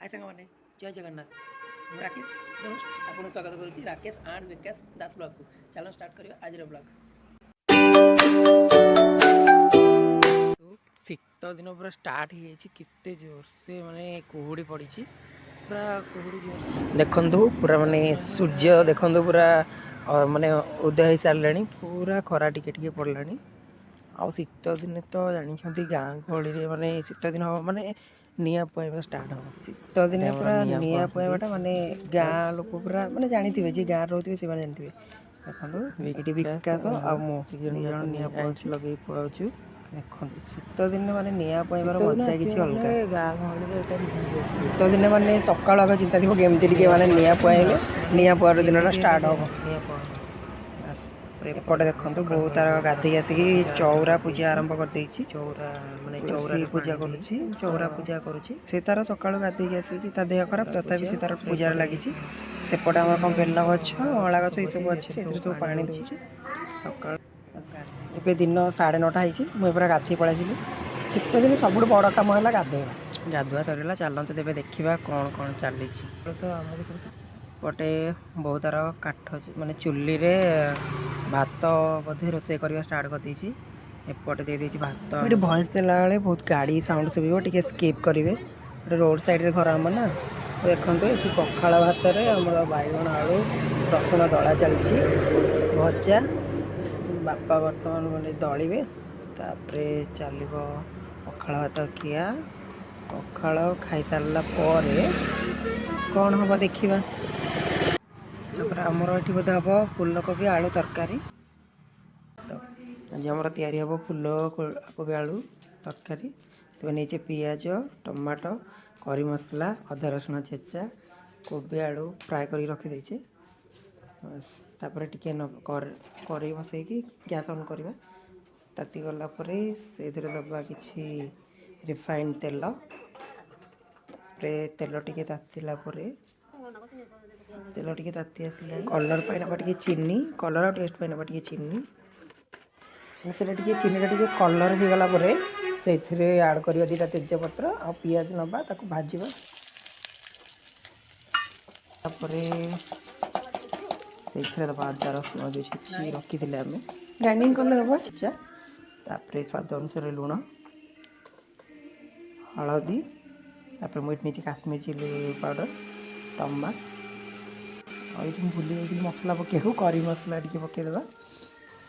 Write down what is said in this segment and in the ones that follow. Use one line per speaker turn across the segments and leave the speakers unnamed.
हाय सांग मैंने जय जगन्नाथ ମୁଁ ରାକେଶ ଆପଣଙ୍କୁ ସ୍ୱାଗତ କରୁଛି ରାକେଶ ଆଣ୍ଡ ବିକାଶ ଦାସ ବ୍ଲଗ୍କୁ। ଚାଲନ୍ତୁ ଷ୍ଟାର୍ଟ କରିବା ଆଜିର ବ୍ଲଗ୍। ଶୀତ ଦିନ ପୁରା ଷ୍ଟାର୍ଟ ହେଇଯାଇଛି, କେତେ ଜୋରସେ ମାନେ କୁହୁଡ଼ି ପଡ଼ିଛି, ପୁରା କୁହୁଡ଼ି ଜୋର ଦେଖନ୍ତୁ, ପୁରା ମାନେ ସୂର୍ଯ୍ୟ ଦେଖନ୍ତୁ ପୁରା ମାନେ ଉଦୟ ହେଇସାରିଲାଣି, ପୁରା ଖରା ଟିକେ ଟିକେ ପଡ଼ିଲାଣି। ଆଉ ଶୀତ ଦିନେ ତ ଜାଣିଛନ୍ତି ଗାଁ ଗହଳିରେ ମାନେ ଶୀତ ଦିନ ମାନେ ନିଆଁ ପୋଇଁବା ଷ୍ଟାର୍ଟ ହେବ। ଶୀତ ଦିନେ ପୁରା ନିଆଁ ପୋଇଁବାଟା ମାନେ ଗାଁ ଲୋକ ପୁରା ମାନେ ଜାଣିଥିବେ, ଯିଏ ଗାଁରେ ରହୁଥିବେ ସେମାନେ ଜାଣିଥିବେ। ଦେଖନ୍ତୁ ଏଠି ବିକାଶ ଆଉ ମୁଁ ଦୁଇ ଜଣ ନିଆଁ ପୋଇଁଛୁ, ଲଗେଇ ପଳାଉଛୁ। ଦେଖନ୍ତୁ ଶୀତ ଦିନେ ମାନେ ନିଆଁ ପୋଇଁବାର ମଜା କିଛି ଅଲଗା। ଗାଁ ଗହଳିରେ ଶୀତ ଦିନେ ମାନେ ସକାଳୁ ଆଗ ଚିନ୍ତା ଥିବ କେମିତି ଟିକେ ମାନେ ନିଆଁ ପୋଇଁଲେ ନିଆଁ ପୋଇଁର ଦିନଟା ଷ୍ଟାର୍ଟ ହେବ। ଏପଟେ ଦେଖନ୍ତୁ ବୋଉ ତାର ଗାଧେଇ ଆସିକି ଚଉରା ପୂଜା ଆରମ୍ଭ କରିଦେଇଛି। ଚଉରା ମାନେ ଚଉରା ପୂଜା କରୁଛି, ଚଉରା ପୂଜା କରୁଛି। ସେ ତାର ସକାଳୁ ଗାଧେଇକି ଆସିକି, ତା ଦେହ ଖରାପ ତଥାପି ସେ ତାର ପୂଜାରେ ଲାଗିଛି। ସେପଟେ ଆମର କଣ ବେଲ ଗଛ, ଅଁଳା ଗଛ ଏସବୁ ଅଛି, ସେଥିରେ ସବୁ ପାଣି ଦେଉଛି ସକାଳୁ। ଏବେ ଦିନ 9:30 ହେଇଛି, ମୁଁ ପୁରା ଗାଧେଇ ପଳାଇଥିଲି। ଶୀତ ଦିନେ ସବୁଠୁ ବଡ଼ କାମ ହେଲା ଗାଧେଇବା। ଗାଧୁଆ ସରିଲା, ଚାଲନ୍ତୁ ତେବେ ଦେଖିବା କ'ଣ କ'ଣ ଚାଲିଛି। ତ ଆମକୁ ସବୁ ଏପଟେ ବହୁତ ତାର କାଠ ମାନେ ଚୁଲିରେ ଭାତ ବୋଧେ ରୋଷେଇ କରିବା ଷ୍ଟାର୍ଟ କରିଦେଇଛି। ଏପଟେ ଦେଇଦେଇଛି ଭାତ। ଏଠି ଭଏସ୍ ଦେଲାବେଳେ ବହୁତ ଗାଡ଼ି ସାଉଣ୍ଡ ଶୁଭିବ, ଟିକେ ସ୍କିପ୍ କରିବେ। ଗୋଟେ ରୋଡ଼ ସାଇଡ଼ରେ ଘର ଆମର ନା। ଦେଖନ୍ତୁ ଏଠି ପଖାଳ ଭାତରେ ଆମର ବାଇଗଣ ଆଳୁ ରସୁଣ ଦଳା ଚାଲିଛି, ଭଜା। ବାପା ବର୍ତ୍ତମାନ ମାନେ ଦଳିବେ, ତାପରେ ଚାଲିବ ପଖାଳ ଭାତ ଖିଆ। ପଖାଳ ଖାଇସାରିଲା ପରେ କ'ଣ ହେବ ଦେଖିବା। ତାପରେ ଆମର ଏଠି ବୋଧେ ହେବ ଫୁଲକୋବି ଆଳୁ ତରକାରୀ। ଆଜି ଆମର ତିଆରି ହେବ ଫୁଲକୋବି ଆଳୁ ତରକାରୀ। ତେବେ ନେଇଛେ ପିଆଜ, ଟମାଟୋ, କରି ମସଲା, ଅଦା ରସୁଣ ଛେଚା, କୋବି ଆଳୁ ଫ୍ରାଏ କରିକି ରଖିଦେଇଛେ। ତାପରେ ଟିକେ କଡ଼େଇ ବସେଇକି ଗ୍ୟାସ୍ ଅନ୍ କରିବା। ତାତି ଗଲା ପରେ ସେଥିରେ ଦେବା କିଛି ରିଫାଇଣ୍ଡ ତେଲ। ତାପରେ ତେଲ ଟିକେ ତାତିଲା ପରେ ତାତି ଆସିଲାଣି, କଲର୍ ପାଇଁ ନେବା ଟିକେ ଚିନି, କଲର୍ ଆଉ ଟେଷ୍ଟ ପାଇଁ ନେବା ଟିକେ ଚିନି। ସେଟା ଟିକେ ଚିନିଟା ଟିକେ କଲର୍ ହେଇଗଲା ପରେ ସେଇଥିରେ ଆଡ଼୍ କରିବା 2ଟା ତେଜପତ୍ର ଆଉ ପିଆଜ ନେବା, ତାକୁ ଭାଜିବା। ତାପରେ ସେଇଥିରେ ଦେବା ଅଦା ରସୁଣ ଯେଉଁ ଛେଚି ରଖିଥିଲେ ଆମେ, ଗ୍ରାଇଣ୍ଡିଙ୍ଗ କଲେ ହେବ ଛେଚା। ତାପରେ ସ୍ୱାଦ ଅନୁସାରେ ଲୁଣ, ହଳଦୀ, ତାପରେ ମୁଁ ଏଠି ନେଇଛି କାଶ୍ମୀର ଚିଲି ପାଉଡ଼ର, ଟମାଟୋ, ଆଉ ଏଇଠି ମୁଁ ଭୁଲି ଯାଇଥିଲି ମସଲା ପକାଇବାକୁ, କରି ମସଲା ଟିକେ ପକାଇଦେବା।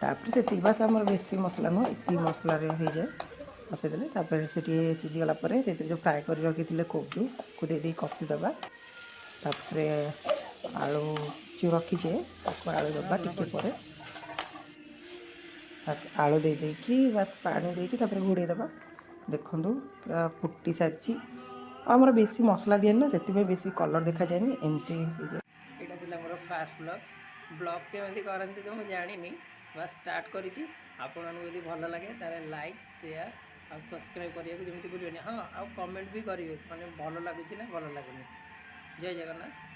ତାପରେ ସେତିକି ବାସ୍, ଆମର ବେଶୀ ମସଲା ନୁହଁ, ଏତିକି ମସଲାରେ ହେଇଯାଏ। ବସାଇଦେଲେ ତାପରେ ସେ ଟିକେ ସିଝିଗଲା ପରେ ସେଥିରେ ଯେଉଁ ଫ୍ରାଏ କରି ରଖିଥିଲେ କୋବି, ତାକୁ ଦେଇଦେଇ କଷିଦେବା। ତାପରେ ଆଳୁ ଯେଉଁ ରଖିଛେ ତାକୁ ଆଳୁ ଦେବା ଟିକେ ପରେ। ବାସ୍ ଆଳୁ ଦେଇକି ବାସ୍ ପାଣି ଦେଇକି ତାପରେ ଘୋଡ଼େଇ ଦେବା। ଦେଖନ୍ତୁ ପୁରା ଫୁଟି ସାରିଛି। ଆଉ ଆମର ବେଶୀ ମସଲା ଦିଏନି ନା, ସେଥିପାଇଁ ବେଶୀ କଲର୍ ଦେଖାଯାଏନି, ଏମିତି ହେଇଯାଏ। ଏଇଟା ଥିଲା ମୋର ଫାର୍ଷ୍ଟ ବ୍ଲଗ୍ କେମିତି କରନ୍ତି ତ ମୁଁ ଜାଣିନି, ବାସ୍ ଷ୍ଟାର୍ଟ କରିଛି। ଆପଣମାନଙ୍କୁ ଯଦି ଭଲ ଲାଗେ ତାହେଲେ ଲାଇକ୍, ସେୟାର ଆଉ ସବସ୍କ୍ରାଇବ୍ କରିବାକୁ ଯେମିତି ଭୁଲିବେନି। ହଁ, ଆଉ କମେଣ୍ଟ ବି କରିବେ, ମାନେ ଭଲ ଲାଗୁଛି ନା ଭଲ ଲାଗୁନି। ଜୟ ଜଗନ୍ନାଥ।